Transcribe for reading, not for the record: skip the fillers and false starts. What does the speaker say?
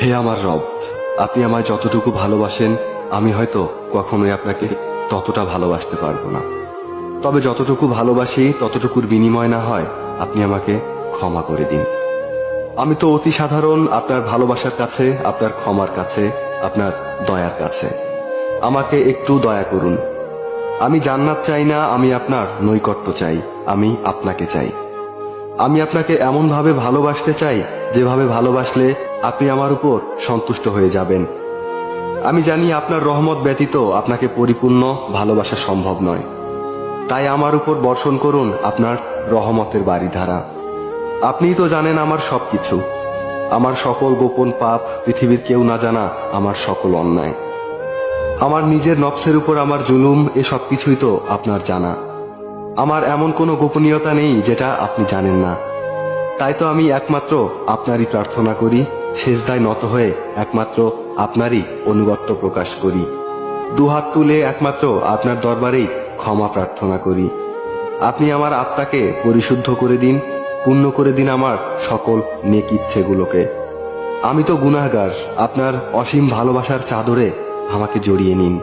হে আমার রব, আপনি আমায় যতটুকু ভালোবাসেন আমি হয়তো কখনোই আপনাকে ততটা ভালোবাসতে পারবো না। তবে যতটুকু ভালোবাসি ততটুকুর বিনিময় না হয় আপনি আমাকে ক্ষমা করে দিন। আমি তো অতি সাধারণ আপনার ভালোবাসার কাছে, আপনার ক্ষমার কাছে, আপনার দয়ার কাছে। আমাকে একটু দয়া করুন। আমি জান্নাত চাই না, আমি আপনার নৈকট্য চাই, আমি আপনাকে চাই। আমি আপনাকে এমনভাবে ভালোবাসতে চাই যেভাবে ভালোবাসলে আপনি আমার উপর সন্তুষ্ট হয়ে যাবেন। আমি জানি আপনার রহমত ব্যতীত আপনাকে পরিপূর্ণ ভালোবাসা সম্ভব নয়। তাই আমার উপর বর্ষণ করুন আপনার রহমতের বারিধারা। আপনিই তো জানেন আমার সবকিছু, আমার সকল গোপন পাপ, পৃথিবীর কেউ না জানা আমার সকল অন্যায়, আমার নিজের নফসের উপর আমার জুলুম, এ সব কিছুই তো আপনার জানা। আমার এমন কোনো গোপনীয়তা নেই যেটা আপনি জানেন না। তাই তো আমি একমাত্র আপনারই প্রার্থনা করি, সেজদায় নত হয়ে একমাত্র আপনারই অনুগত্য প্রকাশ করি, দুহাত তুলে একমাত্র আপনার দরবারেই ক্ষমা প্রার্থনা করি। আপনি আমার আত্মাকে পরিশুদ্ধ করে দিন, পূর্ণ করে দিন আমার সকল নেক ইচ্ছেগুলোকে। আমি তো গুনাহগার, আপনার অসীম ভালোবাসার চাদরে আমাকে জড়িয়ে নিন।